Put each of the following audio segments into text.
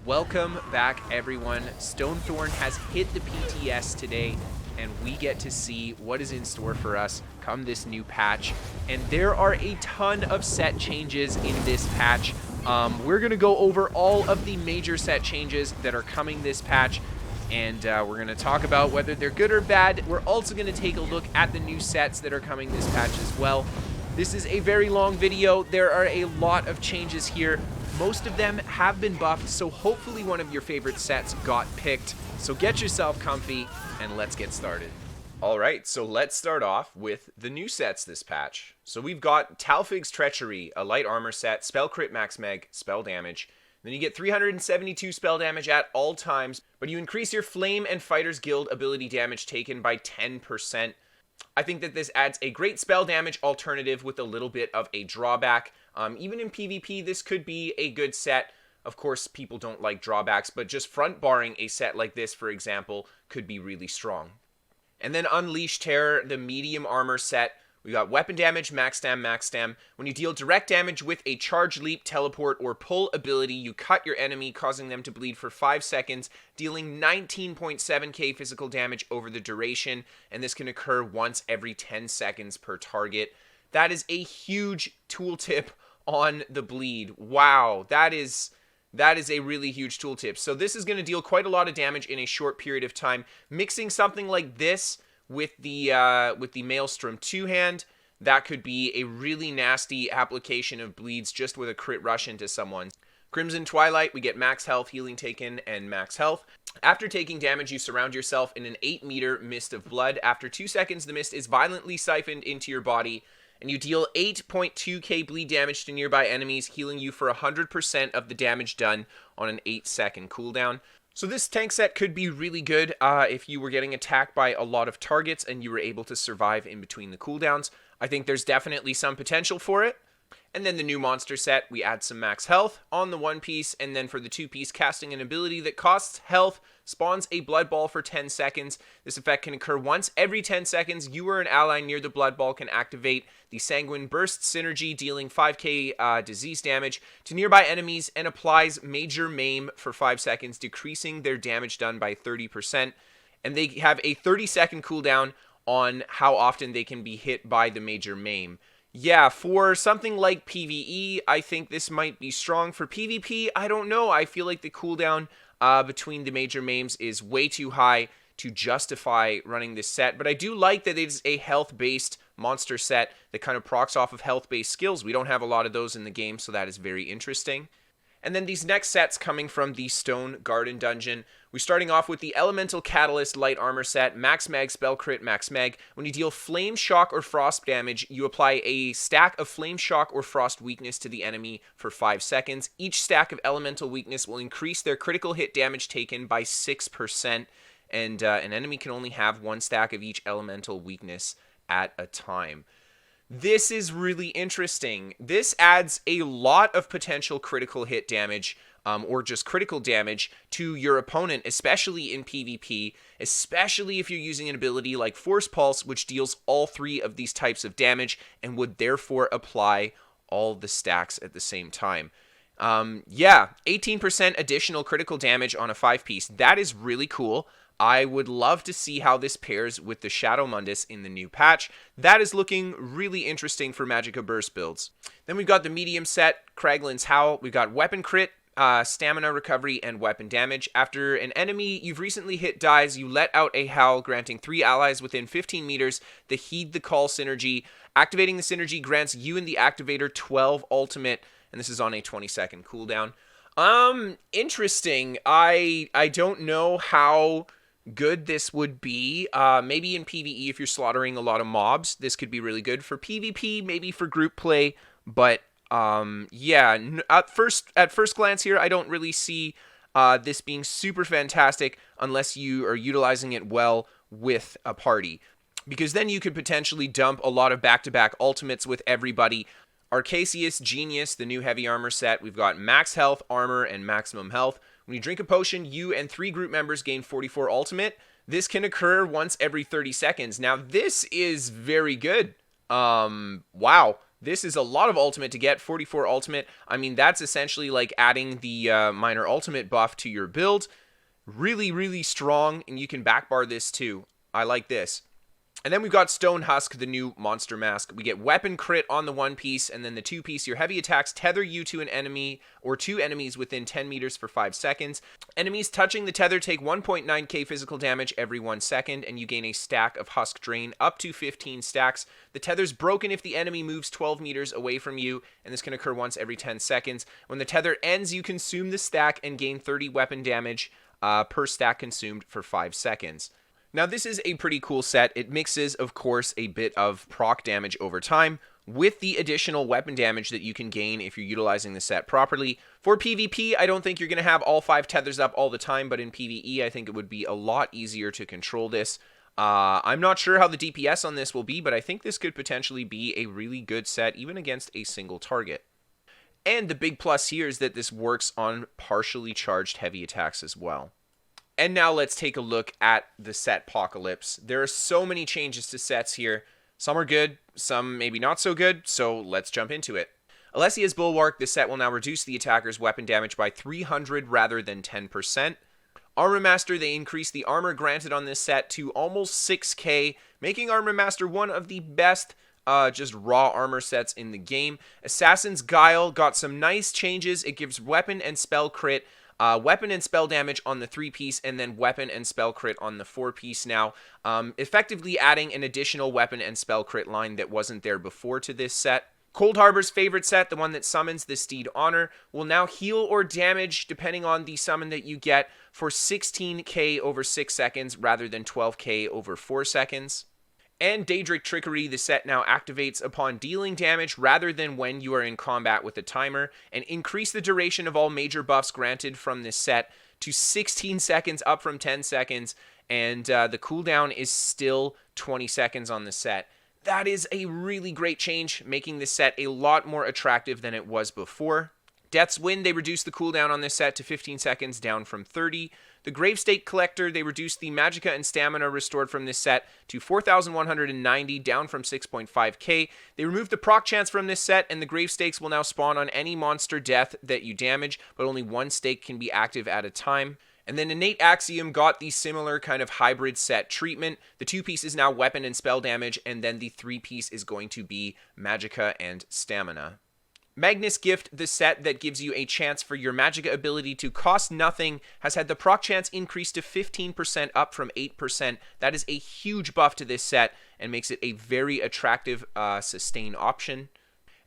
Welcome back, everyone. Stonethorn has hit the PTS today, and we get to see what is in store for us come this new patch. And there are a ton of set changes in this patch. We're going to go over all of the major set changes that are coming this patch, and we're going to talk about whether they're good or bad. We're also going to take a look at the new sets that are coming this patch as well. This is a very long video. There are a lot of changes here. Most of them have been buffed, so hopefully one of your favorite sets got picked. So get yourself comfy, and let's get started. Alright, so let's start off with the new sets this patch. So we've got Talvik Stretcher, a light armor set, spell crit max meg, spell damage. Then you get 372 spell damage at all times, but you increase your Flame and Fighters Guild ability damage taken by 10%. I think that this adds a great spell damage alternative with a little bit of a drawback. Even in PvP, this could be a good set. Of course, people don't like drawbacks, but just front barring a set like this, for example, could be really strong. And then Unleash Terror, the medium armor set. We got weapon damage, max stam, max stam. When you deal direct damage with a charge, leap, teleport, or pull ability, you cut your enemy, causing them to bleed for 5 seconds, dealing 19.7k physical damage over the duration, and this can occur once every 10 seconds per target. That is a huge tooltip on the bleed. Wow, that is a really huge tooltip. So this is going to deal quite a lot of damage in a short period of time. Mixing something like this with the Maelstrom two-hand, that could be a really nasty application of bleeds just with a crit rush into someone. Crimson Twilight, we get max health, healing taken, and max health. After taking damage, you surround yourself in an 8-meter mist of blood. After 2 seconds, the mist is violently siphoned into your body, and you deal 8.2k bleed damage to nearby enemies, healing you for 100% of the damage done on an 8-second cooldown. So this tank set could be really good if you were getting attacked by a lot of targets and you were able to survive in between the cooldowns. I think there's definitely some potential for it. And then the new monster set, we add some max health on the 1-piece, and then for the 2-piece, casting an ability that costs health, spawns a blood ball for 10 seconds. This effect can occur once every 10 seconds. You or an ally near the blood ball can activate the Sanguine Burst synergy, dealing 5k disease damage to nearby enemies, and applies Major Maim for 5 seconds, decreasing their damage done by 30%. And they have a 30-second cooldown on how often they can be hit by the Major Maim. Yeah, for something like PvE, I think this might be strong. For PvP, I don't know. I feel like the cooldown between the Major Maims is way too high to justify running this set. But I do like that it's a health-based monster set that kind of procs off of health-based skills. We don't have a lot of those in the game, so that is very interesting. And then these next sets coming from the Stone Garden Dungeon. We're starting off with the Elemental Catalyst Light Armor set, Max Meg, Spell Crit, Max Meg. When you deal Flame, Shock, or Frost damage, you apply a stack of Flame, Shock, or Frost weakness to the enemy for 5 seconds. Each stack of Elemental weakness will increase their critical hit damage taken by 6%, and an enemy can only have 1 stack of each Elemental weakness at a time. This is really interesting. This adds a lot of potential critical hit damage, or just critical damage, to your opponent, especially in PvP, especially if you're using an ability like Force Pulse, which deals all 3 of these types of damage, and would therefore apply all the stacks at the same time. Yeah, 18% additional critical damage on a 5-piece. That is really cool. I would love to see how this pairs with the Shadow Mundus in the new patch. That is looking really interesting for Magicka Burst builds. Then we've got the medium set, Kraglin's Howl. We've got weapon crit, stamina recovery, and weapon damage. After an enemy you've recently hit dies, you let out a howl, granting 3 allies within 15 meters the Heed the Call synergy. Activating the synergy grants you and the activator 12 ultimate, and this is on a 20-second cooldown. Interesting. I don't know how good this would be. Maybe in PvE, if you're slaughtering a lot of mobs, this could be really good. For PvP, maybe for group play, but yeah, at first glance here, I don't really see this being super fantastic unless you are utilizing it well with a party, because then you could potentially dump a lot of back-to-back ultimates with everybody. Arcasius Genius, the new heavy armor set. We've got max health, armor, and maximum health. When you drink a potion, you and 3 group members gain 44 ultimate. This can occur once every 30 seconds. Now, this is very good. Wow. This is a lot of ultimate to get, 44 ultimate. I mean, that's essentially like adding the minor ultimate buff to your build. Really, really strong, and you can backbar this too. I like this. And then we've got Stone Husk, the new monster mask. We get weapon crit on the one piece, and then the two piece, your heavy attacks tether you to an enemy or two enemies within 10 meters for 5 seconds. Enemies touching the tether take 1.9k physical damage every 1 second, and you gain a stack of Husk Drain, up to 15 stacks. The tether's broken if the enemy moves 12 meters away from you, and this can occur once every 10 seconds. When the tether ends, you consume the stack and gain 30 weapon damage per stack consumed for 5 seconds. Now, this is a pretty cool set. It mixes, of course, a bit of proc damage over time with the additional weapon damage that you can gain if you're utilizing the set properly. For PvP, I don't think you're going to have all 5 tethers up all the time, but in PvE, I think it would be a lot easier to control this. I'm not sure how the DPS on this will be, but I think this could potentially be a really good set, even against a single target. And the big plus here is that this works on partially charged heavy attacks as well. And now let's take a look at the set Apocalypse. There are so many changes to sets here. Some are good, some maybe not so good, so let's jump into it. Alessia's Bulwark, this set will now reduce the attacker's weapon damage by 300 rather than 10%. Armor Master, they increase the armor granted on this set to almost 6k, making Armor Master one of the best just raw armor sets in the game. Assassin's Guile got some nice changes. It gives weapon and spell crit, weapon and spell damage on the 3-piece, and then weapon and spell crit on the 4-piece now, effectively adding an additional weapon and spell crit line that wasn't there before to this set. Cold Harbor's favorite set, the one that summons the Steed Honor, will now heal or damage, depending on the summon that you get, for 16k over 6 seconds rather than 12k over 4 seconds. And Daedric Trickery, the set now activates upon dealing damage rather than when you are in combat with a timer, and increase the duration of all major buffs granted from this set to 16 seconds, up from 10 seconds, and the cooldown is still 20 seconds on the set. That is a really great change, making this set a lot more attractive than it was before. Death's Wind, they reduced the cooldown on this set to 15 seconds, down from 30. The Gravestake Collector, they reduced the Magicka and Stamina restored from this set to 4,190, down from 6.5k. They removed the proc chance from this set, and the Gravestakes will now spawn on any monster death that you damage, but only one stake can be active at a time. And then Innate Axiom got the similar kind of hybrid set treatment. The 2-piece is now weapon and spell damage, and then the 3-piece is going to be Magicka and Stamina. Magnus Gift, the set that gives you a chance for your Magicka ability to cost nothing, has had the proc chance increased to 15%, up from 8%. That is a huge buff to this set and makes it a very attractive sustain option.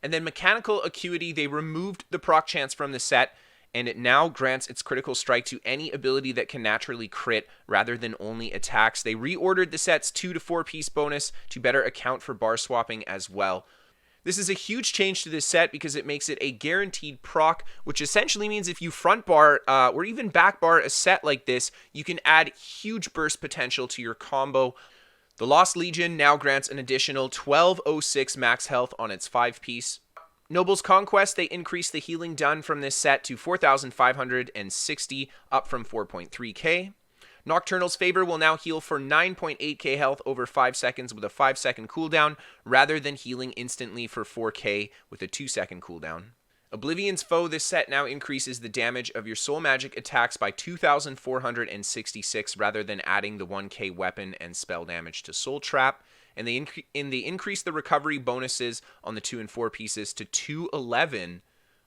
And then Mechanical Acuity, they removed the proc chance from the set, and it now grants its critical strike to any ability that can naturally crit rather than only attacks. They reordered the set's 2 to 4-piece bonus to better account for bar swapping as well. This is a huge change to this set because it makes it a guaranteed proc, which essentially means if you front bar or even back bar a set like this, you can add huge burst potential to your combo. The Lost Legion now grants an additional 1206 max health on its 5-piece. Noble's Conquest, they increased the healing done from this set to 4,560, up from 4.3k. Nocturnal's Favor will now heal for 9.8k health over 5 seconds with a 5-second cooldown, rather than healing instantly for 4k with a 2-second cooldown. Oblivion's Foe, this set now increases the damage of your soul magic attacks by 2,466, rather than adding the 1k weapon and spell damage to Soul Trap. And they increase the recovery bonuses on the 2 and 4 pieces to 211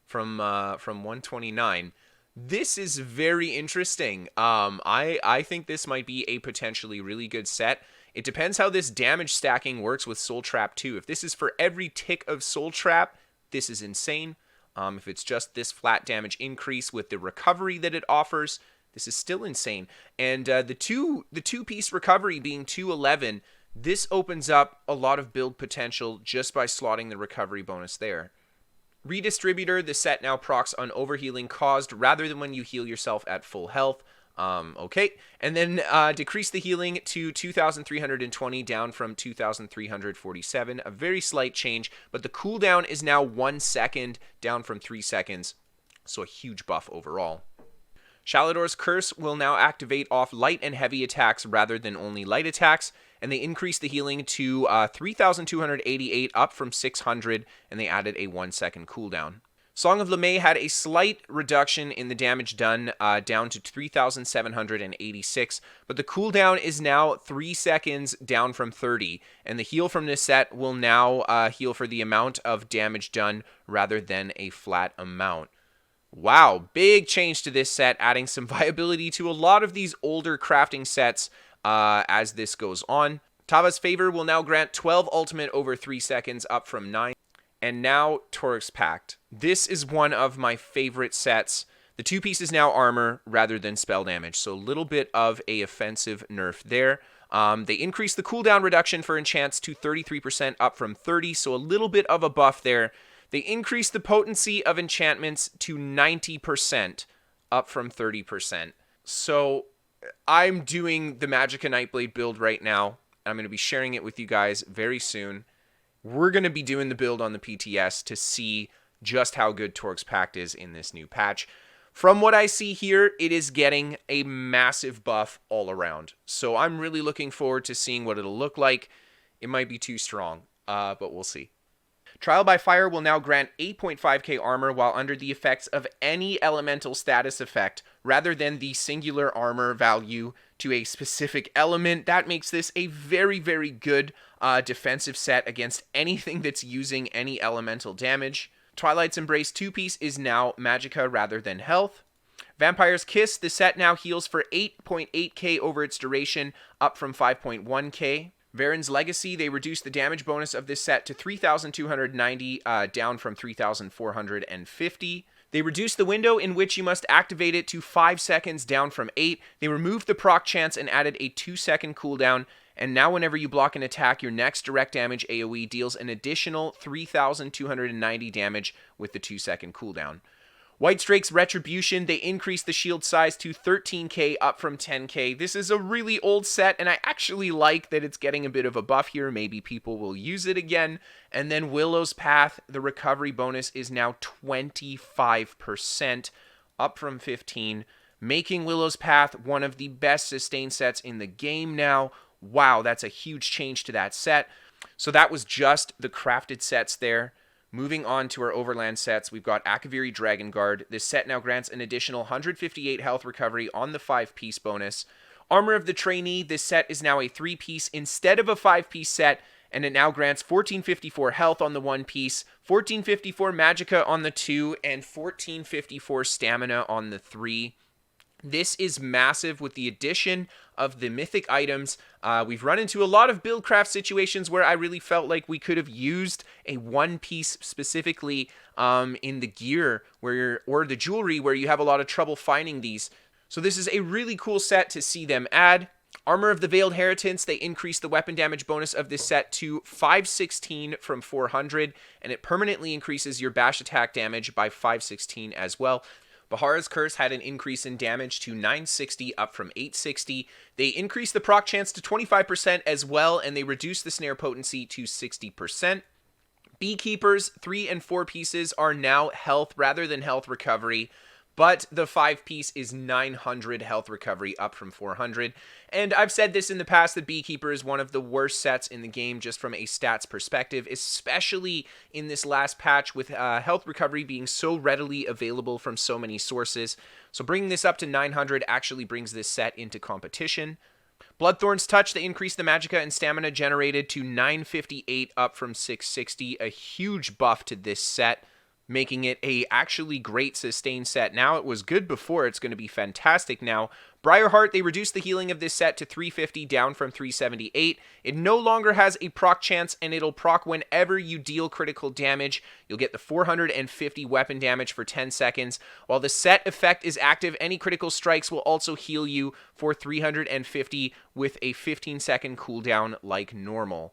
from 129. This is very interesting. I think this might be a potentially really good set. It depends how this damage stacking works with Soul Trap too. If this is for every tick of Soul Trap, this is insane. If it's just this flat damage increase with the recovery that it offers, this is still insane. And the two-piece recovery being 211, this opens up a lot of build potential just by slotting the recovery bonus there. Redistributor, the set now procs on overhealing caused rather than when you heal yourself at full health. Okay. And then decrease the healing to 2,320, down from 2,347. A very slight change, but the cooldown is now 1 second, down from 3 seconds. So a huge buff overall. Shalador's Curse will now activate off light and heavy attacks rather than only light attacks. and they increased the healing to 3,288 up from 600, and they added a 1-second cooldown. Song of LeMay had a slight reduction in the damage done down to 3,786, but the cooldown is now 3 seconds down from 30, and the heal from this set will now heal for the amount of damage done rather than a flat amount. Wow, big change to this set, adding some viability to a lot of these older crafting sets as this goes on. Tava's Favor will now grant 12 ultimate over 3 seconds, up from 9. And now Torx Pact. This is one of my favorite sets. The 2-piece is now armor rather than spell damage, so a little bit of a offensive nerf there. They increased the cooldown reduction for enchants to 33%, up from 30, so a little bit of a buff there. They increased the potency of enchantments to 90%, up from 30%. So I'm doing the Magicka Nightblade build right now. I'm going to be sharing it with you guys very soon. We're going to be doing the build on the PTS to see just how good Torx Pact is in this new patch. From what I see here, it is getting a massive buff all around. So I'm really looking forward to seeing what it'll look like. It might be too strong, but we'll see. Trial by Fire will now grant 8.5k armor while under the effects of any elemental status effect rather than the singular armor value to a specific element. That makes this a very, very good defensive set against anything that's using any elemental damage. Twilight's Embrace 2-piece is now Magicka rather than health. Vampire's Kiss, the set now heals for 8.8k over its duration, up from 5.1k. Varen's Legacy, they reduced the damage bonus of this set to 3,290, down from 3,450. They reduced the window in which you must activate it to 5 seconds, down from 8. They removed the proc chance and added a 2-second cooldown. And now whenever you block an attack, your next direct damage AoE deals an additional 3,290 damage with the 2-second cooldown. Whitestrake's Retribution, they increased the shield size to 13k, up from 10k. This is a really old set, and I actually like that it's getting a bit of a buff here. Maybe people will use it again. And then Willow's Path, the recovery bonus is now 25%, up from 15, making Willow's Path one of the best sustain sets in the game now. Wow, that's a huge change to that set. So that was just the crafted sets there. Moving on to our Overland sets, we've got Akaviri Dragon Guard. This set now grants an additional 158 health recovery on the 5-piece bonus. Armor of the Trainee, this set is now a 3-piece instead of a 5-piece set, and it now grants 1454 health on the 1-piece, 1454 Magicka on the 2, and 1454 stamina on the 3. This is massive with the addition of the mythic items. We've run into a lot of buildcraft situations where I really felt like we could have used a 1-piece specifically in the gear or the jewelry where you have a lot of trouble finding these. So this is a really cool set to see them add. Armor of the Veiled Heritance, they increased the weapon damage bonus of this set to 516 from 400, and it permanently increases your bash attack damage by 516 as well. Bahara's Curse had an increase in damage to 960, up from 860. They increased the proc chance to 25% as well, and they reduced the snare potency to 60%. Beekeepers, 3 and 4 pieces are now health rather than health recovery, but the 5-piece is 900 health recovery, up from 400. And I've said this in the past, that Beekeeper is one of the worst sets in the game just from a stats perspective, especially in this last patch with health recovery being so readily available from so many sources. So bringing this up to 900 actually brings this set into competition. Bloodthorn's Touch, they increased the Magicka and stamina generated to 958, up from 660. A huge buff to this set, making it a actually great sustain set. Now, it was good before, it's going to be fantastic now. Briar Heart, they reduced the healing of this set to 350, down from 378. It no longer has a proc chance, and it'll proc whenever you deal critical damage. You'll get the 450 weapon damage for 10 seconds. While the set effect is active, any critical strikes will also heal you for 350 with a 15-second cooldown like normal.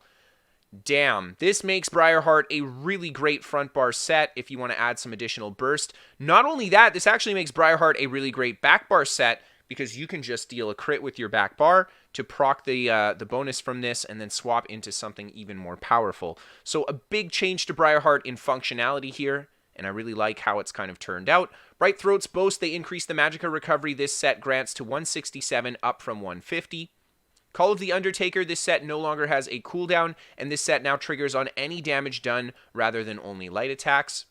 Damn, this makes Briar Heart a really great front bar set if you want to add some additional burst. Not only that, this actually makes Briar Heart a really great back bar set because you can just deal a crit with your back bar to proc the bonus from this and then swap into something even more powerful. So a big change to Briar Heart in functionality here, and I really like how it's kind of turned out. Bright Throat's Boast, they increased the Magicka recovery this set grants to 167, up from 150. Call of the Undertaker, this set no longer has a cooldown, and this set now triggers on any damage done rather than only light attacks.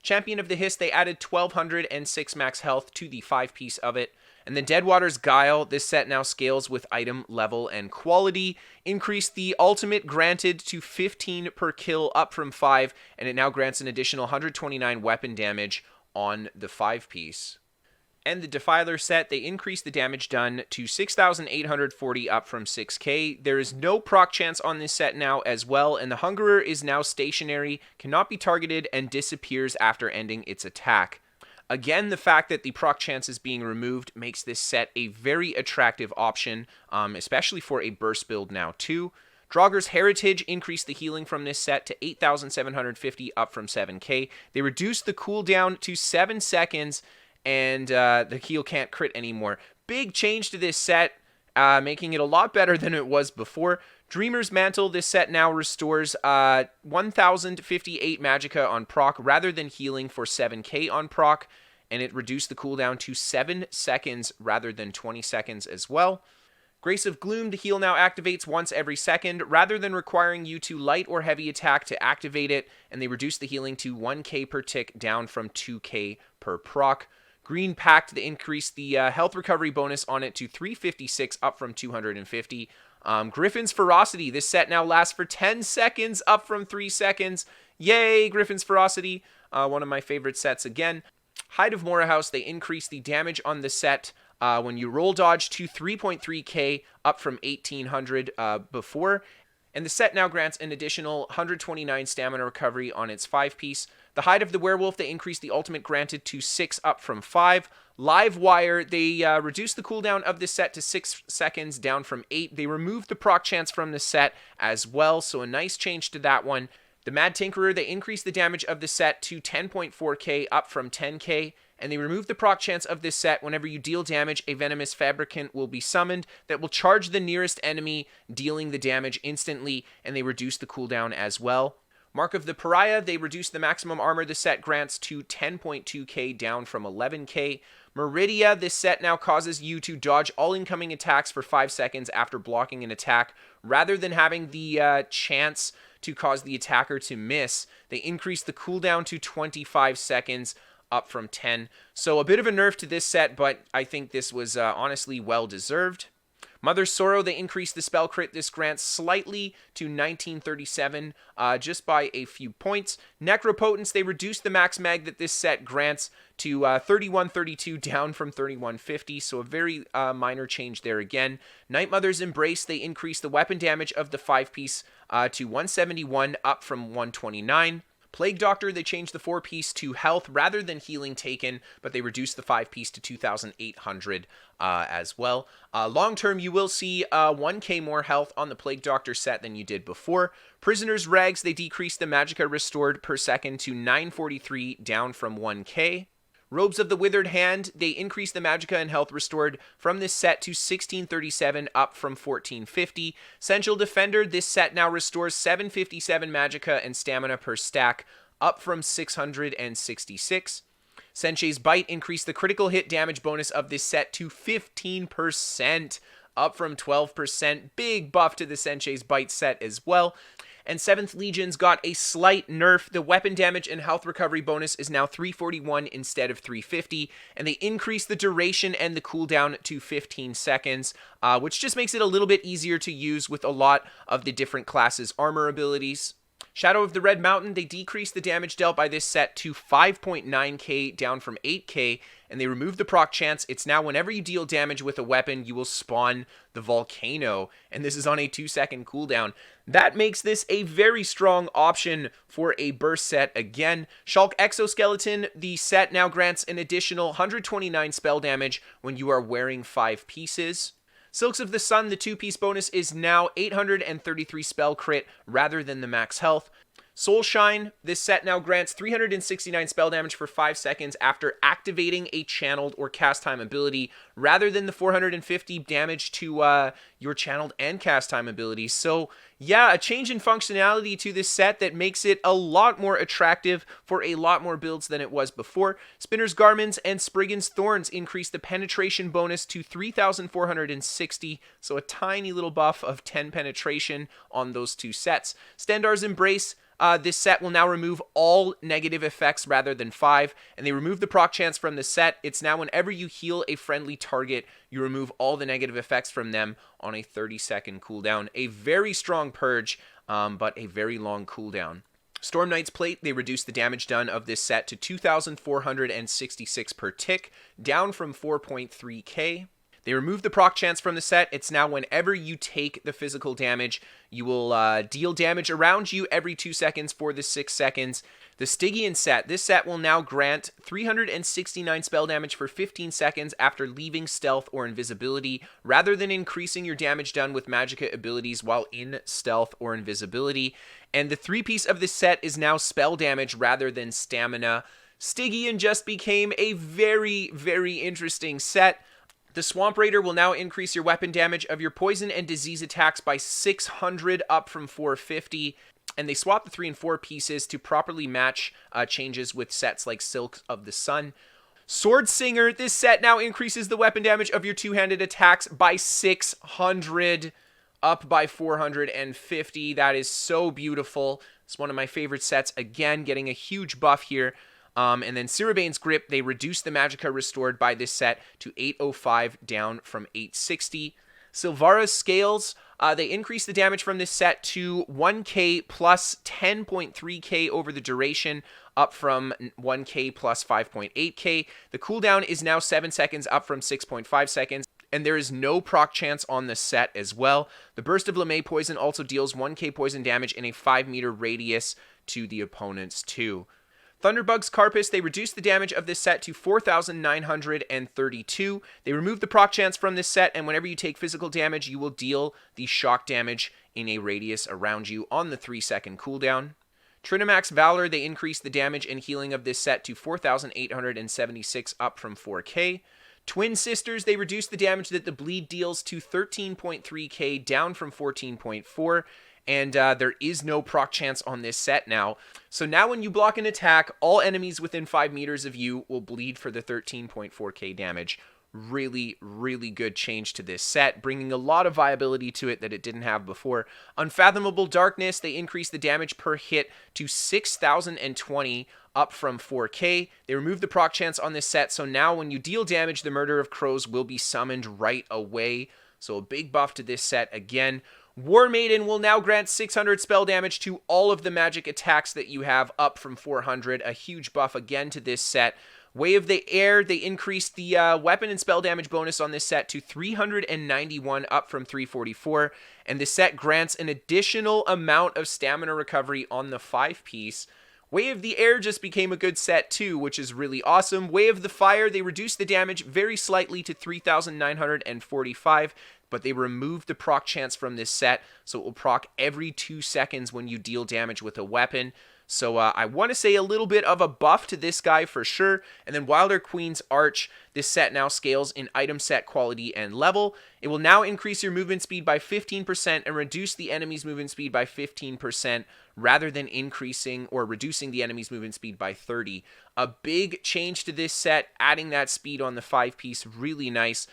Champion of the Hiss, they added 1206 max health to the 5-piece of it. And then Deadwater's Guile, this set now scales with item level and quality. Increased the ultimate granted to 15 per kill, up from 5, and it now grants an additional 129 weapon damage on the 5-piece. And the Defiler set, they increased the damage done to 6,840, up from 6k. There is no proc chance on this set now as well, and the Hungerer is now stationary, cannot be targeted, and disappears after ending its attack. Again, the fact that the proc chance is being removed makes this set a very attractive option, especially for a burst build now too. Draugr's Heritage increased the healing from this set to 8,750, up from 7k. They reduced the cooldown to 7 seconds, and the heal can't crit anymore. Big change to this set, making it a lot better than it was before. Dreamer's Mantle, this set now restores 1,058 magicka on proc rather than healing for 7k on proc, and it reduced the cooldown to 7 seconds rather than 20 seconds as well. Grace of Gloom, the heal now activates once every second rather than requiring you to light or heavy attack to activate it, and they reduced the healing to 1k per tick, down from 2k per proc. Green Pact, they increased the health recovery bonus on it to 356, up from 250. Griffin's Ferocity, this set now lasts for 10 seconds, up from 3 seconds. Yay, Griffin's Ferocity, one of my favorite sets again. Hide of Morahouse, they increased the damage on the set when you roll dodge to 3.3k, up from 1,800 before. And the set now grants an additional 129 stamina recovery on its 5-piece. The Hide of the Werewolf, they increased the ultimate granted to 6, up from 5. Live Wire, they reduced the cooldown of this set to 6 seconds, down from 8. They removed the proc chance from the set as well, so a nice change to that one. The Mad Tinkerer, they increased the damage of the set to 10.4k, up from 10k. And they removed the proc chance of this set. Whenever you deal damage, a Venomous Fabricant will be summoned that will charge the nearest enemy, dealing the damage instantly, and they reduce the cooldown as well. Mark of the Pariah, they reduced the maximum armor the set grants to 10.2k, down from 11k. Meridia, this set now causes you to dodge all incoming attacks for 5 seconds after blocking an attack. Rather than having the chance to cause the attacker to miss, they increased the cooldown to 25 seconds, up from 10. So a bit of a nerf to this set, but I think this was honestly well deserved. Mother's Sorrow, they increased the spell crit this grants slightly to 1937, just by a few points. Necropotence, they reduced the max mag that this set grants to 3132, down from 3150, so a very minor change there again. Night Mother's Embrace, they increased the weapon damage of the 5-piece to 171, up from 129. Plague Doctor, they changed the 4-piece to health rather than healing taken, but they reduced the 5-piece to 2,800 as well. Long-term, you will see 1k more health on the Plague Doctor set than you did before. Prisoner's Rags, they decreased the magicka restored per second to 943, down from 1k. Robes of the Withered Hand, they increased the magicka and health restored from this set to 1637, up from 1450. Sensual Defender, this set now restores 757 magicka and stamina per stack, up from 666. Sensei's Bite increased the critical hit damage bonus of this set to 15%, up from 12%. Big buff to the Sensei's Bite set as well. And 7th Legion's got a slight nerf. The weapon damage and health recovery bonus is now 341 instead of 350, and they increase the duration and the cooldown to 15 seconds, which just makes it a little bit easier to use with a lot of the different classes' armor abilities. Shadow of the Red Mountain, they decreased the damage dealt by this set to 5.9k, down from 8k, and they removed the proc chance. It's now whenever you deal damage with a weapon, you will spawn the Volcano, and this is on a 2-second cooldown. That makes this a very strong option for a burst set again. Shulk Exoskeleton, the set now grants an additional 129 spell damage when you are wearing 5 pieces. Silks of the Sun, the 2-piece bonus is now 833 spell crit rather than the max health. Soul Shine, this set now grants 369 spell damage for 5 seconds after activating a channeled or cast time ability, rather than the 450 damage to your channeled and cast time abilities. So yeah, a change in functionality to this set that makes it a lot more attractive for a lot more builds than it was before. Spinner's Garments and Spriggan's Thorns increase the penetration bonus to 3,460, so a tiny little buff of 10 penetration on those two sets. Stendarr's Embrace, this set will now remove all negative effects rather than 5, and they remove the proc chance from the set. It's now whenever you heal a friendly target, you remove all the negative effects from them on a 30-second cooldown. A very strong purge, but a very long cooldown. Storm Knight's Plate, they reduce the damage done of this set to 2,466 per tick, down from 4.3k. They remove the proc chance from the set. It's now whenever you take the physical damage, you will deal damage around you every 2 seconds for the 6 seconds. The Stygian set, this set will now grant 369 spell damage for 15 seconds after leaving stealth or invisibility, rather than increasing your damage done with magicka abilities while in stealth or invisibility. And the 3-piece of this set is now spell damage rather than stamina. Stygian just became a very, very interesting set. The Swamp Raider will now increase your weapon damage of your poison and disease attacks by 600 up from 450. And they swap the 3 and 4 pieces to properly match changes with sets like Silk of the Sun. Sword Singer, this set now increases the weapon damage of your two-handed attacks by 600, up by 450. That is so beautiful. It's one of my favorite sets. Again, getting a huge buff here. And then Cirabane's Grip, they reduce the magicka restored by this set to 805, down from 860. Silvara's Scales, they increase the damage from this set to 1k plus 10.3k over the duration, up from 1k plus 5.8k. The cooldown is now 7 seconds, up from 6.5 seconds. And there is no proc chance on the set as well. The Burst of LeMay Poison also deals 1k poison damage in a 5-meter radius to the opponents too. Thunderbug's Carpus, they reduce the damage of this set to 4,932. They remove the proc chance from this set, and whenever you take physical damage, you will deal the shock damage in a radius around you on the 3-second cooldown. Trinamax Valor, they increase the damage and healing of this set to 4,876, up from 4k. Twin Sisters, they reduce the damage that the bleed deals to 13.3k, down from 14.4. And there is no proc chance on this set now. So now when you block an attack, all enemies within 5 meters of you will bleed for the 13.4k damage. Really, really good change to this set, bringing a lot of viability to it that it didn't have before. Unfathomable Darkness, they increase the damage per hit to 6,020, up from 4k. They remove the proc chance on this set, so now when you deal damage, the Murder of Crows will be summoned right away. So a big buff to this set again. War Maiden will now grant 600 spell damage to all of the magic attacks that you have, up from 400. A huge buff again to this set. Way of the Air, they increased the weapon and spell damage bonus on this set to 391, up from 344. And this set grants an additional amount of stamina recovery on the 5-piece. Way of the Air just became a good set too, which is really awesome. Way of the Fire, they reduced the damage very slightly to 3,945. But they removed the proc chance from this set, so it will proc every 2 seconds when you deal damage with a weapon. So I want to say a little bit of a buff to this guy for sure. And then Wilder Queen's Arch, this set now scales in item set quality and level. It will now increase your movement speed by 15% and reduce the enemy's movement speed by 15%, rather than increasing or reducing the enemy's movement speed by 30. A big change to this set, adding that speed on the 5-piece, really nice.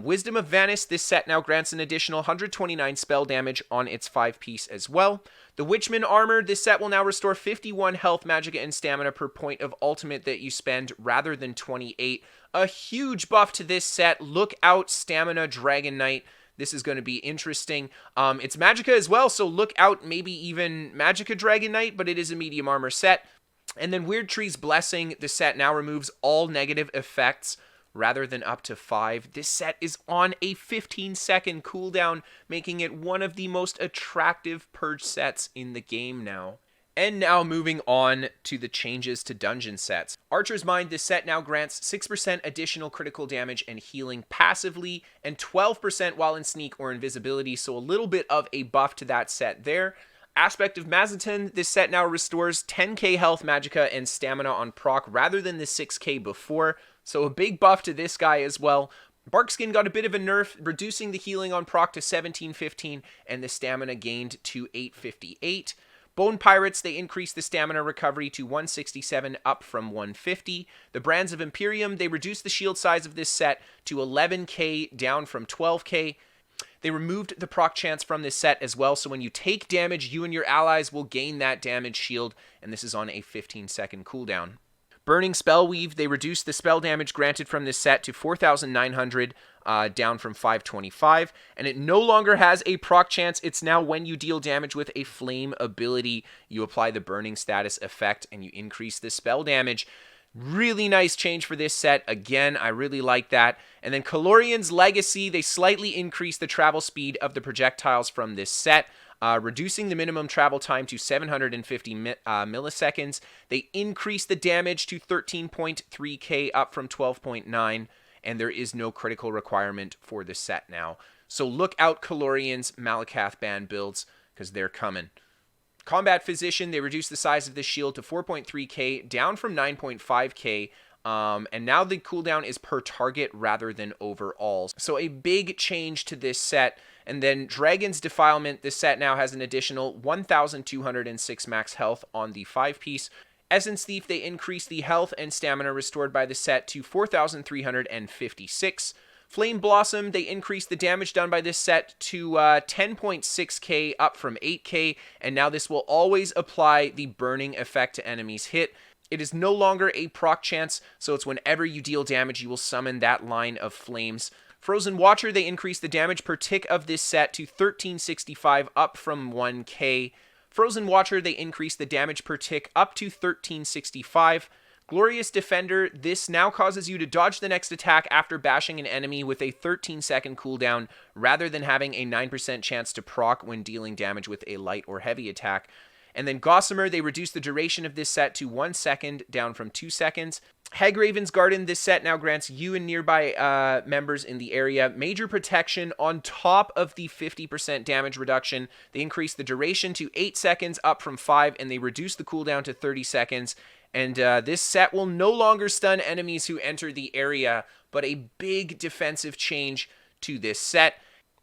Wisdom of Vanis, this set now grants an additional 129 spell damage on its 5-piece as well. The Witchman Armor, this set will now restore 51 health, magicka, and stamina per point of ultimate that you spend, rather than 28. A huge buff to this set. Look out, Stamina Dragon Knight. This is going to be interesting. It's magicka as well, so look out, maybe even magicka Dragon Knight, but it is a medium armor set. And then Weird Tree's Blessing, the set now removes all negative effects, rather than up to 5. This set is on a 15-second cooldown, making it one of the most attractive purge sets in the game now. And now moving on to the changes to dungeon sets. Archer's Mind, this set now grants 6% additional critical damage and healing passively, and 12% while in sneak or invisibility, so a little bit of a buff to that set there. Aspect of Mazzotin, this set now restores 10k health, magicka, and stamina on proc rather than the 6k before, so a big buff to this guy as well. Barkskin got a bit of a nerf, reducing the healing on proc to 1715 and the stamina gained to 858. Bone Pirates, they increased the stamina recovery to 167 up from 150. The Brands of Imperium, they reduced the shield size of this set to 11k down from 12k. They removed the proc chance from this set as well, so when you take damage, you and your allies will gain that damage shield, and this is on a 15-second cooldown. Burning Spellweave, they reduced the spell damage granted from this set to 4,900, down from 525, and it no longer has a proc chance. It's now when you deal damage with a flame ability, you apply the burning status effect, and you increase the spell damage. Really nice change for this set. Again, I really like that. And then Calorian's Legacy, they slightly increased the travel speed of the projectiles from this set, reducing the minimum travel time to 750 milliseconds. They increased the damage to 13.3k up from 12.9, and there is no critical requirement for the set now. So look out, Calorian's Malakath band builds, because they're coming. Combat Physician, they reduced the size of this shield to 4.3k, down from 9.5k, and now the cooldown is per target rather than overall. So a big change to this set. And then Dragon's Defilement, this set now has an additional 1,206 max health on the 5-piece. Essence Thief, they increased the health and stamina restored by the set to 4,356. Flame Blossom, they increased the damage done by this set to 10.6k up from 8k, and now this will always apply the burning effect to enemies hit. It is no longer a proc chance, so it's whenever you deal damage, you will summon that line of flames. Frozen Watcher, they increased the damage per tick of this set to 1365 up from 1k. Frozen Watcher, they increased the damage per tick up to 1365. Glorious Defender, this now causes you to dodge the next attack after bashing an enemy with a 13-second cooldown, rather than having a 9% chance to proc when dealing damage with a light or heavy attack. And then Gossamer, they reduced the duration of this set to 1 second, down from 2 seconds. Hagraven's Garden, this set now grants you and nearby members in the area major protection on top of the 50% damage reduction. They increased the duration to 8 seconds, up from 5, and they reduced the cooldown to 30 seconds. And this set will no longer stun enemies who enter the area, but a big defensive change to this set.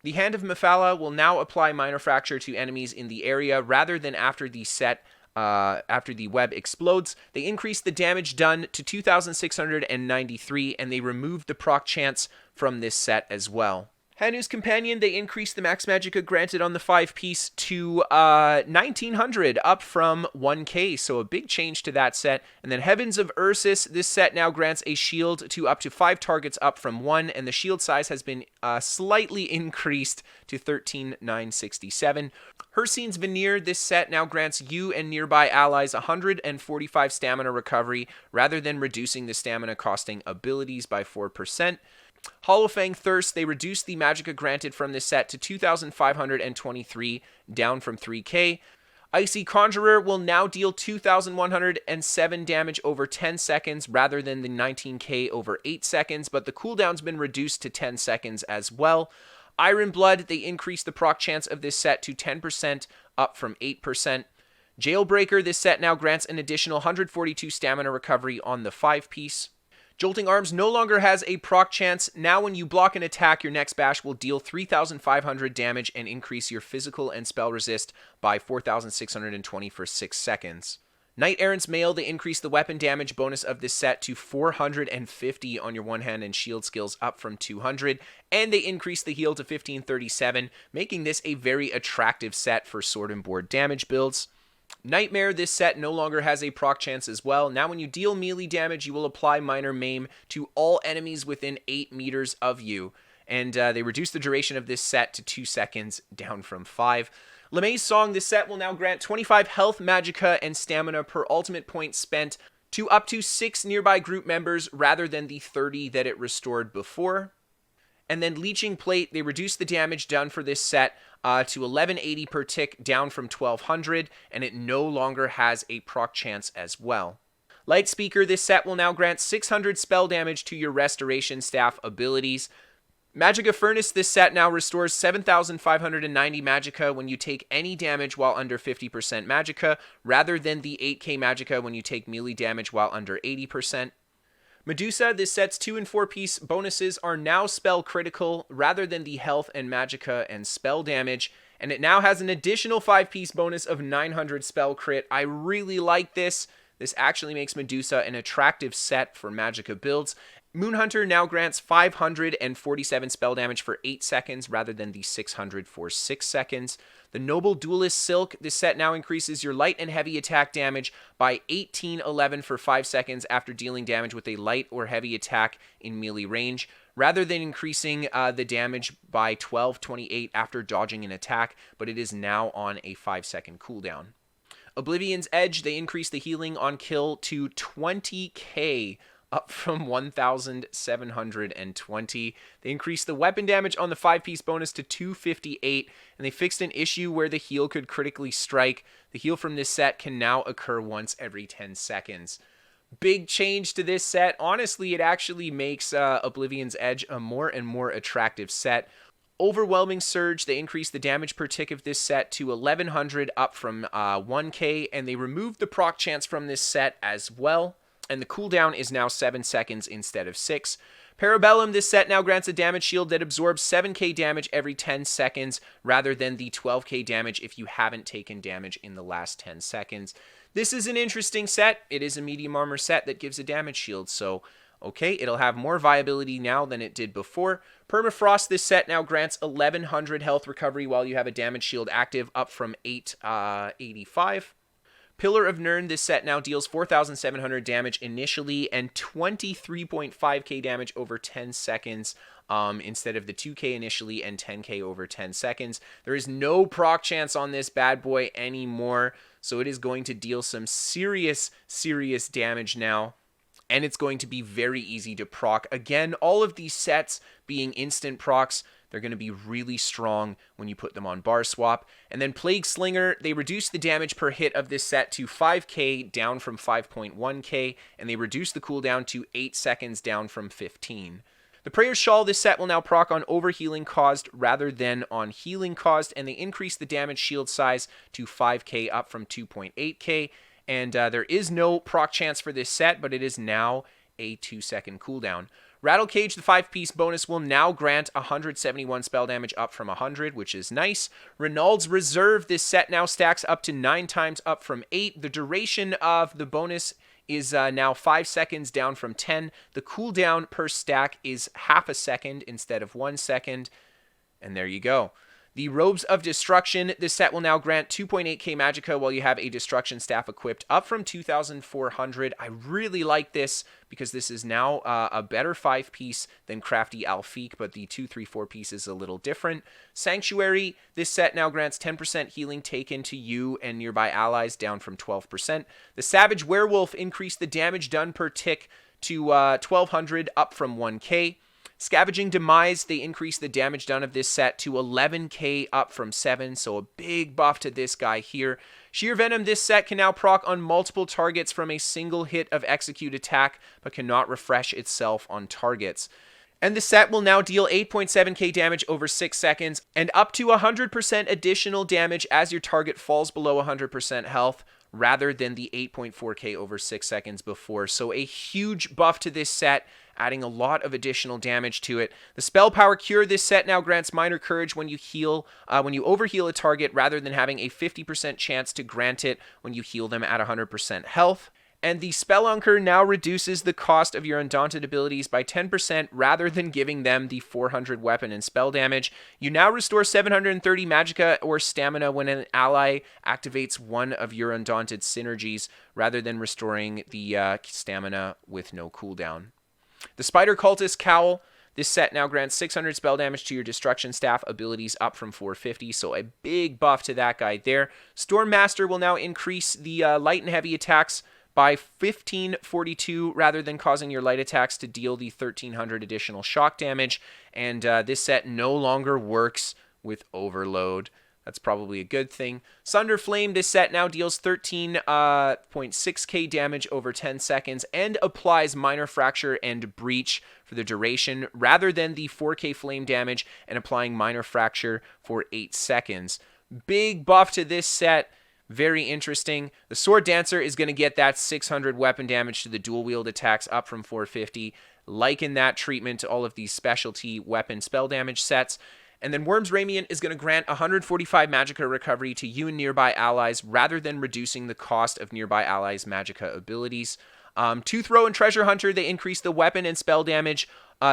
The Hand of Mephala will now apply Minor Fracture to enemies in the area rather than after the set, after the web explodes. They increased the damage done to 2,693, and they removed the proc chance from this set as well. Hanu's Companion, they increased the max magicka granted on the 5-piece to 1,900, up from 1k, so a big change to that set. And then Heavens of Ursus, this set now grants a shield to up to 5 targets, up from 1, and the shield size has been slightly increased to 13,967. Hircine's Veneer, this set now grants you and nearby allies 145 stamina recovery, rather than reducing the stamina costing abilities by 4%. Hollowfang Thirst, they reduced the magicka granted from this set to 2,523, down from 3k. Icy Conjurer will now deal 2,107 damage over 10 seconds rather than the 19k over 8 seconds, but the cooldown's been reduced to 10 seconds as well. Iron Blood, they increased the proc chance of this set to 10%, up from 8%. Jailbreaker, this set now grants an additional 142 stamina recovery on the 5-piece. Jolting Arms no longer has a proc chance. Now when you block an attack, your next bash will deal 3,500 damage and increase your physical and spell resist by 4,620 for 6 seconds. Knight Errant's Mail, they increased the weapon damage bonus of this set to 450 on your one-hand and shield skills, up from 200, and they increased the heal to 1537, making this a very attractive set for sword and board damage builds. Nightmare, this set no longer has a proc chance as well. Now when you deal melee damage, you will apply Minor Maim to all enemies within 8 meters of you. And they reduced the duration of this set to 2 seconds, down from 5. LeMay's Song, this set will now grant 25 health, magicka, and stamina per ultimate point spent to up to 6 nearby group members rather than the 30 that it restored before. And then Leeching Plate, they reduced the damage done for this set to 1180 per tick, down from 1200, and it no longer has a proc chance as well. Light Speaker, this set will now grant 600 spell damage to your Restoration Staff abilities. Magicka Furnace this set now restores 7,590 Magicka when you take any damage while under 50% Magicka, rather than the 8k Magicka when you take melee damage while under 80%. Medusa, this set's 2 and 4 piece bonuses are now spell critical rather than the health and Magicka and spell damage, and it now has an additional 5 piece bonus of 900 spell crit. I really like this. This actually makes Medusa an attractive set for Magicka builds. Moonhunter now grants 547 spell damage for 8 seconds rather than the 600 for 6 seconds. The Noble Duelist Silk, this set now increases your light and heavy attack damage by 1811 for 5 seconds after dealing damage with a light or heavy attack in melee range, rather than increasing the damage by 1228 after dodging an attack, but it is now on a 5-second cooldown. Oblivion's Edge, they increase the healing on kill to 20k, up from 1,720. They increased the weapon damage on the 5-piece bonus to 258, and they fixed an issue where the heal could critically strike. The heal from this set can now occur once every 10 seconds. Big change to this set. Honestly, it actually makes Oblivion's Edge a more and more attractive set. Overwhelming Surge, they increased the damage per tick of this set to 1,100, up from 1k, and they removed the proc chance from this set as well. And the cooldown is now 7 seconds instead of 6. Parabellum, this set now grants a damage shield that absorbs 7k damage every 10 seconds, rather than the 12k damage if you haven't taken damage in the last 10 seconds. This is an interesting set. It is a medium armor set that gives a damage shield, so okay, it'll have more viability now than it did before. Permafrost, this set now grants 1,100 health recovery while you have a damage shield active, up from 885. Pillar of Nirn, this set now deals 4,700 damage initially and 23.5k damage over 10 seconds instead of the 2k initially and 10k over 10 seconds. There is no proc chance on this bad boy anymore, so it is going to deal some serious damage now. And it's going to be very easy to proc. Again, all of these sets being instant procs, they're going to be really strong when you put them on bar swap. And then Plague Slinger, they reduce the damage per hit of this set to 5k, down from 5.1k, and they reduce the cooldown to 8 seconds, down from 15. The Prayer's Shawl, this set will now proc on overhealing caused rather than on healing caused, and they increase the damage shield size to 5k, up from 2.8k. And there is no proc chance for this set, but it is now a 2-second cooldown. Rattle Cage, the 5-piece bonus, will now grant 171 spell damage, up from 100, which is nice. Renaald's Reserve, this set now stacks up to 9 times, up from 8. The duration of the bonus is now 5 seconds, down from 10. The cooldown per stack is half a second instead of 1 second. And there you go. The Robes of Destruction, this set will now grant 2.8k Magicka while you have a Destruction Staff equipped, up from 2,400. I really like this because this is now a better 5-piece than Crafty Alfiq, but the 2, 3, 4 piece is a little different. Sanctuary, this set now grants 10% healing taken to you and nearby allies, down from 12%. The Savage Werewolf increased the damage done per tick to 1,200, up from 1k. Scavenging Demise, they increase the damage done of this set to 11k, up from 7, so a big buff to this guy here. Sheer Venom, this set can now proc on multiple targets from a single hit of execute attack, but cannot refresh itself on targets. And the set will now deal 8.7k damage over 6 seconds, and up to 100% additional damage as your target falls below 100% health, rather than the 8.4k over 6 seconds before. So a huge buff to this set, adding a lot of additional damage to it. The Spell Power Cure, this set now grants minor courage when you overheal a target, rather than having a 50% chance to grant it when you heal them at 100% health. And the Spelunker now reduces the cost of your Undaunted abilities by 10% rather than giving them the 400 weapon and spell damage. You now restore 730 Magicka or Stamina when an ally activates one of your Undaunted synergies, rather than restoring the Stamina with no cooldown. The Spyder Cultist Cowl, this set now grants 600 spell damage to your Destruction Staff abilities, up from 450, so a big buff to that guy there. Storm Master will now increase the light and heavy attacks by 1542, rather than causing your light attacks to deal the 1300 additional shock damage. And this set no longer works with Overload. That's probably a good thing. Sunder Flame, this set now deals 13.6k damage over 10 seconds and applies Minor Fracture and Breach for the duration, rather than the 4k flame damage and applying Minor Fracture for 8 seconds. Big buff to this set. Very interesting. The Sword Dancer is going to get that 600 weapon damage to the dual wield attacks, up from 450. Liken that treatment to all of these specialty weapon spell damage sets. And then Worm's Radiant is going to grant 145 Magicka recovery to you and nearby allies, rather than reducing the cost of nearby allies' Magicka abilities. Tooth Row and Treasure Hunter, they increase the weapon and spell damage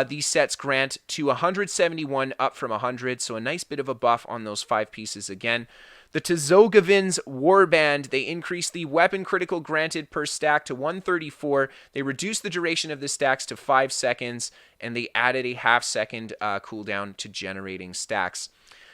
these sets grant to 171, up from 100, so a nice bit of a buff on those 5 pieces again. The Tzogavin's Warband, they increase the weapon critical granted per stack to 134. They reduce the duration of the stacks to 5 seconds, and they added a half-second cooldown to generating stacks.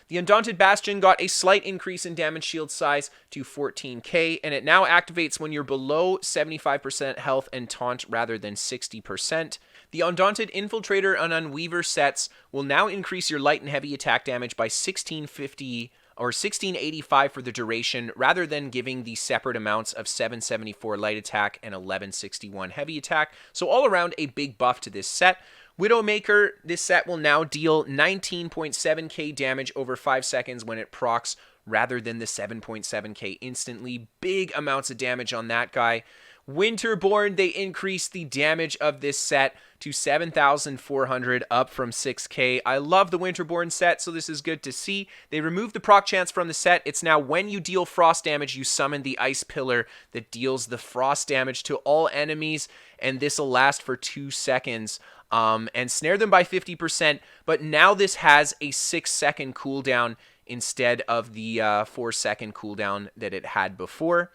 The Undaunted Bastion got a slight increase in damage shield size to 14k, and it now activates when you're below 75% health and taunt rather than 60%. The Undaunted Infiltrator and Unweaver sets will now increase your light and heavy attack damage by 1650 or 1685 for the duration, rather than giving the separate amounts of 774 light attack and 1161 heavy attack. So all around a big buff to this set. Widowmaker, this set will now deal 19.7k damage over 5 seconds when it procs, rather than the 7.7k instantly. Big amounts of damage on that guy. Winterborn, they increase the damage of this set to 7,400, up from 6k. I love the Winterborn set, so this is good to see. They removed the proc chance from the set. It's now when you deal frost damage, you summon the Ice Pillar that deals the frost damage to all enemies, and this will last for 2 seconds. And snare them by 50%, but now this has a 6-second cooldown instead of the 4-second cooldown that it had before.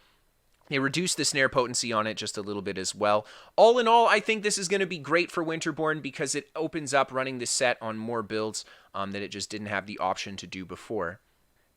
They reduced the snare potency on it just a little bit as well. All in all, I think this is going to be great for Winterborn because it opens up running this set on more builds that it just didn't have the option to do before.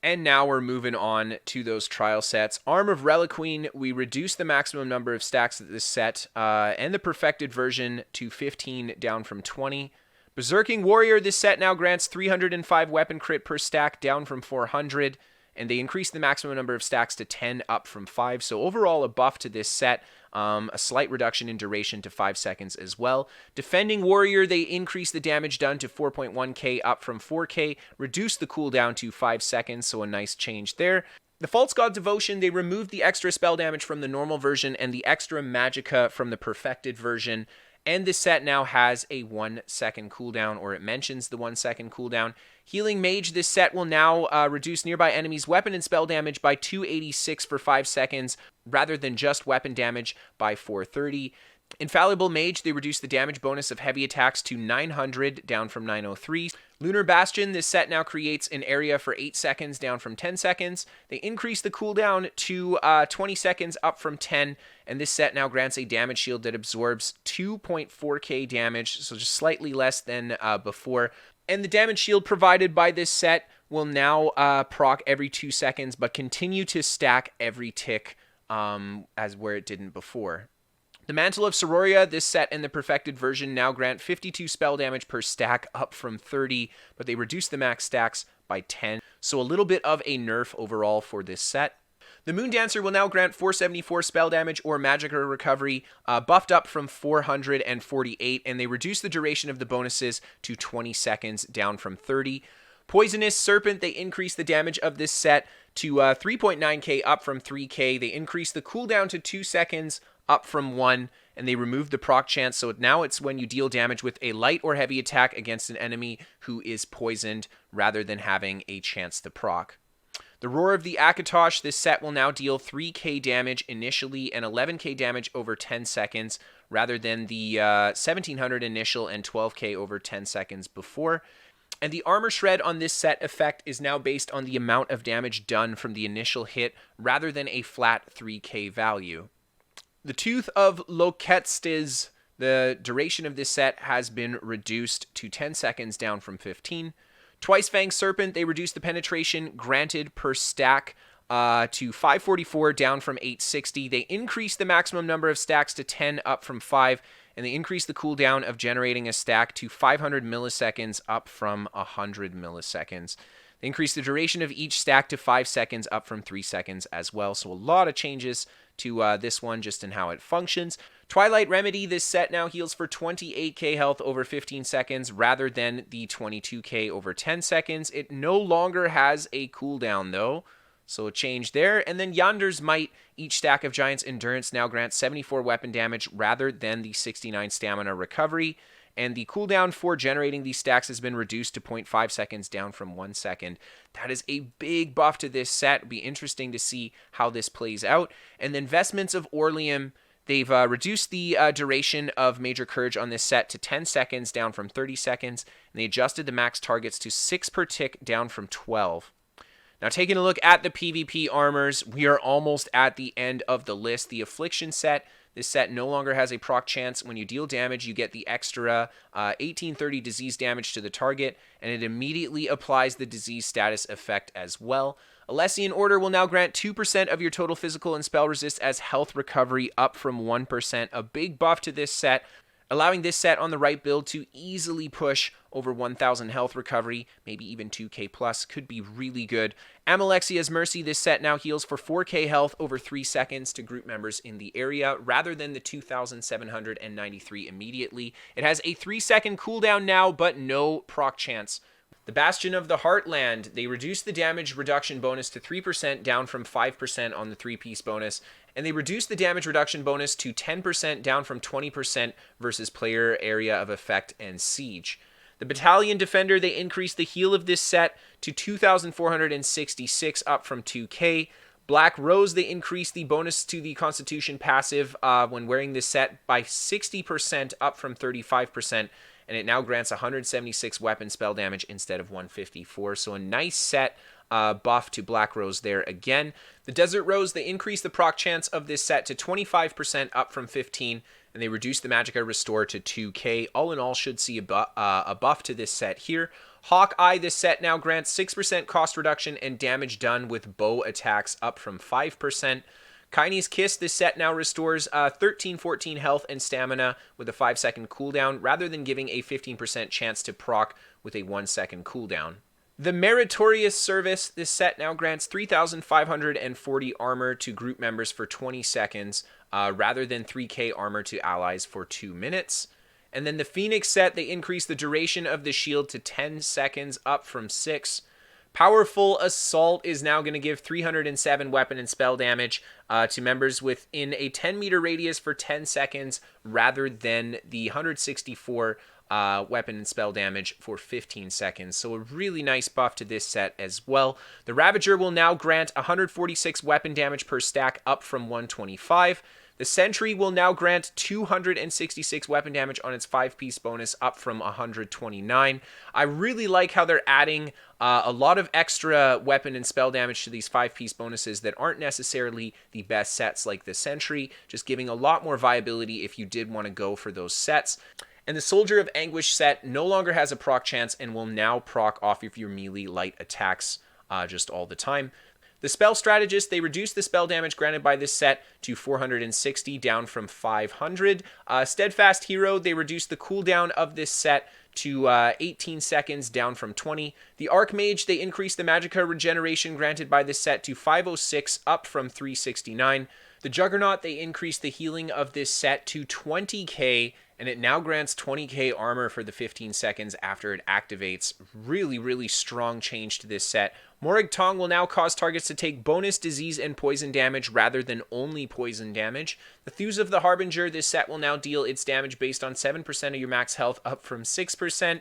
And now we're moving on to those trial sets. Arm of Reliquine, we reduced the maximum number of stacks of this set and the perfected version to 15, down from 20. Berserking Warrior, this set now grants 305 weapon crit per stack, down from 400. And they increased the maximum number of stacks to 10, up from 5. So overall, a buff to this set. A slight reduction in duration to 5 seconds as well. Defending Warrior, they increased the damage done to 4.1k, up from 4k. Reduced the cooldown to 5 seconds, so a nice change there. The Fltskog Devotion, they removed the extra spell damage from the normal version and the extra Magicka from the perfected version. And this set now has a 1-second cooldown, or it mentions the 1-second cooldown. Healing Mage, this set will now reduce nearby enemies' weapon and spell damage by 286 for 5 seconds, rather than just weapon damage by 430. Infallible Mage, they reduce the damage bonus of heavy attacks to 900, down from 903. Lunar Bastion, this set now creates an area for 8 seconds, down from 10 seconds. They increase the cooldown to 20 seconds, up from 10. And this set now grants a damage shield that absorbs 2.4k damage, so just slightly less than before. And the damage shield provided by this set will now proc every 2 seconds, but continue to stack every tick as where it didn't before. The Mantle of Sororia, this set and the perfected version now grant 52 spell damage per stack, up from 30, but they reduce the max stacks by 10. So a little bit of a nerf overall for this set. The Moon Dancer will now grant 474 spell damage or Magicka recovery, buffed up from 448, and they reduce the duration of the bonuses to 20 seconds, down from 30. Poisonous Serpent, they increase the damage of this set to 3.9k, up from 3k. They increase the cooldown to 2 seconds, up from 1, and they remove the proc chance, so now it's when you deal damage with a light or heavy attack against an enemy who is poisoned, rather than having a chance to proc. The Roar of the Akatosh, this set will now deal 3k damage initially and 11k damage over 10 seconds, rather than the 1700 initial and 12k over 10 seconds before. And the Armor Shred on this set effect is now based on the amount of damage done from the initial hit, rather than a flat 3k value. The Tooth of Loketstis, the duration of this set has been reduced to 10 seconds, down from 15. Twice Fanged Serpent, they reduce the penetration granted per stack to 544, down from 860. They increase the maximum number of stacks to 10, up from 5, and they increase the cooldown of generating a stack to 500 milliseconds, up from 100 milliseconds. They increased the duration of each stack to 5 seconds, up from 3 seconds as well. So a lot of changes to this one just in how it functions. Twilight Remedy, this set now heals for 28k health over 15 seconds rather than the 22k over 10 seconds. It no longer has a cooldown though, so a change there. And then Yonder's Might, each stack of Giant's Endurance now grants 74 weapon damage rather than the 69 stamina recovery. And the cooldown for generating these stacks has been reduced to 0.5 seconds, down from 1 second. That is a big buff to this set. It'll be interesting to see how this plays out. And then Vestments of Orleum, they've reduced the duration of Major Courage on this set to 10 seconds, down from 30 seconds. And they adjusted the max targets to 6 per tick, down from 12. Now, taking a look at the PvP armors, we are almost at the end of the list. The Affliction set. This set no longer has a proc chance. When you deal damage, you get the extra 1830 disease damage to the target, and it immediately applies the disease status effect as well. Alessian Order will now grant 2% of your total physical and spell resist as health recovery, up from 1%. A big buff to this set, allowing this set on the right build to easily push over 1,000 health recovery, maybe even 2k plus, could be really good. Amalexia's Mercy, this set now heals for 4k health over 3 seconds to group members in the area, rather than the 2,793 immediately. It has a 3-second cooldown now, but no proc chance. The Bastion of the Heartland, they reduced the damage reduction bonus to 3%, down from 5% on the 3-piece bonus, and they reduced the damage reduction bonus to 10%, down from 20% versus player area of effect and siege. The Battalion Defender, they increased the heal of this set to 2,466, up from 2k. Black Rose, they increased the bonus to the Constitution passive when wearing this set by 60%, up from 35%. And it now grants 176 weapon spell damage instead of 154. So a nice set buff to Black Rose there again. The Desert Rose, they increased the proc chance of this set to 25%, up from 15%. And they reduced the Magicka Restore to 2k. All in all, should see a buff to this set here. Hawkeye, this set now grants 6% cost reduction and damage done with bow attacks, up from 5%. Kaine's Kiss, this set now restores 13-14 health and stamina with a 5-second cooldown, rather than giving a 15% chance to proc with a 1-second cooldown. The Meritorious Service, this set now grants 3,540 armor to group members for 20 seconds, rather than 3k armor to allies for 2 minutes. And then the Phoenix set, they increase the duration of the shield to 10 seconds, up from 6. Powerful Assault is now going to give 307 weapon and spell damage to members within a 10-meter radius for 10 seconds, rather than the 164 weapon and spell damage for 15 seconds. So a really nice buff to this set as well. The Ravager will now grant 146 weapon damage per stack, up from 125. The Sentry will now grant 266 weapon damage on its 5-piece bonus, up from 129. I really like how they're adding a lot of extra weapon and spell damage to these 5-piece bonuses that aren't necessarily the best sets like the Sentry, just giving a lot more viability if you did want to go for those sets. And the Soldier of Anguish set no longer has a proc chance and will now proc off of your melee light attacks just all the time. The Spell Strategist, they reduced the spell damage granted by this set to 460, down from 500. Steadfast Hero, they reduced the cooldown of this set to 18 seconds, down from 20. The Archmage, they increased the Magicka regeneration granted by this set to 506, up from 369. The Juggernaut, they increased the healing of this set to 20k, and it now grants 20k armor for the 15 seconds after it activates. Really, really strong change to this set. Morag Tong will now cause targets to take bonus disease and poison damage rather than only poison damage. The Thews of the Harbinger, this set will now deal its damage based on 7% of your max health, up from 6%.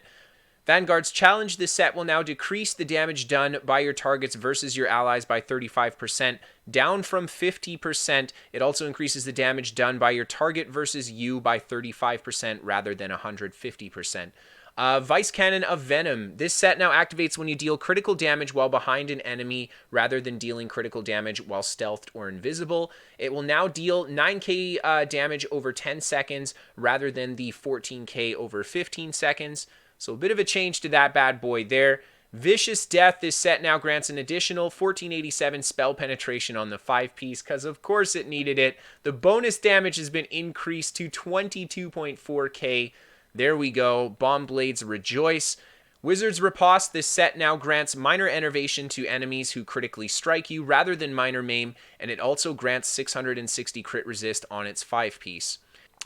Vanguard's Challenge, this set will now decrease the damage done by your targets versus your allies by 35%, down from 50%. It also increases the damage done by your target versus you by 35% rather than 150%. Vice Cannon of Venom. This set now activates when you deal critical damage while behind an enemy rather than dealing critical damage while stealthed or invisible. It will now deal 9k damage over 10 seconds rather than the 14k over 15 seconds. So a bit of a change to that bad boy there. Vicious Death, this set now grants an additional 1487 spell penetration on the 5-piece, because of course it needed it. The bonus damage has been increased to 22.4k. There we go. Bomb Blades rejoice. Wizard's Riposte, this set now grants minor enervation to enemies who critically strike you rather than minor maim, and it also grants 660 crit resist on its 5-piece.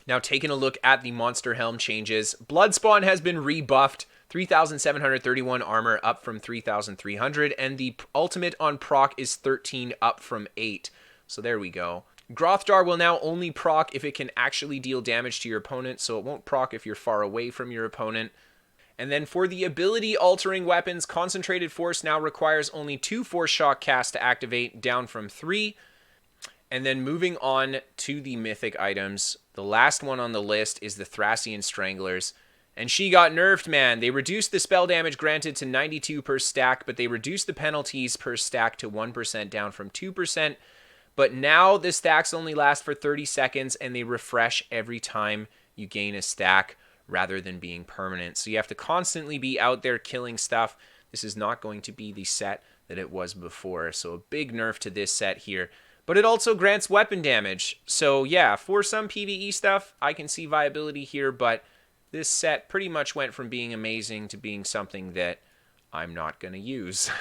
Now taking a look at the Monster Helm changes, Bloodspawn has been rebuffed, 3,731 armor up from 3,300, and the ultimate on proc is 13 up from 8. So there we go. Grothjar will now only proc if it can actually deal damage to your opponent, so it won't proc if you're far away from your opponent. And then for the ability-altering weapons, Concentrated Force now requires only 2 Force Shock casts to activate, down from 3. And then moving on to the mythic items, the last one on the list is the Thrashy and Stranglers. And she got nerfed, man. They reduced the spell damage granted to 92 per stack, but they reduced the penalties per stack to 1%, down from 2%. But now the stacks only last for 30 seconds, and they refresh every time you gain a stack, rather than being permanent. So you have to constantly be out there killing stuff. This is not going to be the set that it was before. So a big nerf to this set here. But it also grants weapon damage. So yeah, for some PvE stuff, I can see viability here, but this set pretty much went from being amazing to being something that I'm not going to use.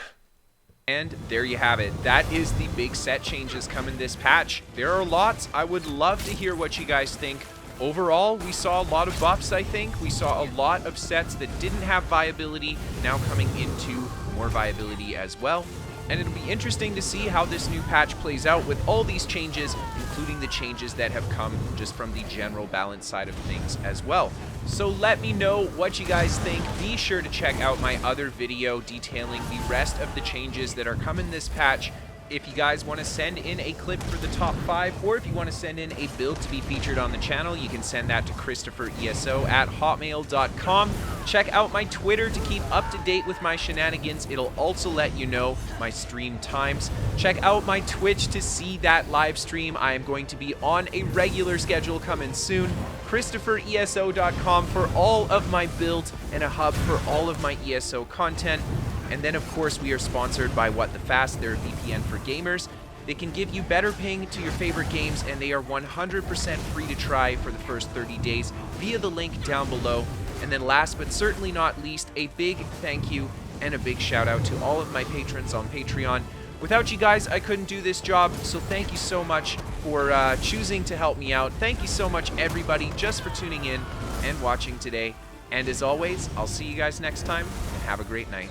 And there you have it. That is the big set changes coming this patch. There are lots. I would love to hear what you guys think. Overall, we saw a lot of buffs, I think. We saw a lot of sets that didn't have viability now coming into more viability as well. And it'll be interesting to see how this new patch plays out with all these changes, including the changes that have come just from the general balance side of things as well. So let me know what you guys think. Be sure to check out my other video detailing the rest of the changes that are coming this patch. If you guys want to send in a clip for the top 5, or if you want to send in a build to be featured on the channel, you can send that to KristoferESO@hotmail.com. Check out my Twitter to keep up to date with my shenanigans. It'll also let you know my stream times. Check out my Twitch to see that live stream. I am going to be on a regular schedule coming soon. KristoferESO.com for all of my builds and a hub for all of my ESO content. And then, of course, we are sponsored by What the Fast. They're a VPN for gamers. They can give you better ping to your favorite games, and they are 100% free to try for the first 30 days via the link down below. And then last but certainly not least, a big thank you and a big shout out to all of my patrons on Patreon. Without you guys, I couldn't do this job, so thank you so much for choosing to help me out. Thank you so much, everybody, just for tuning in and watching today. And as always, I'll see you guys next time, and have a great night.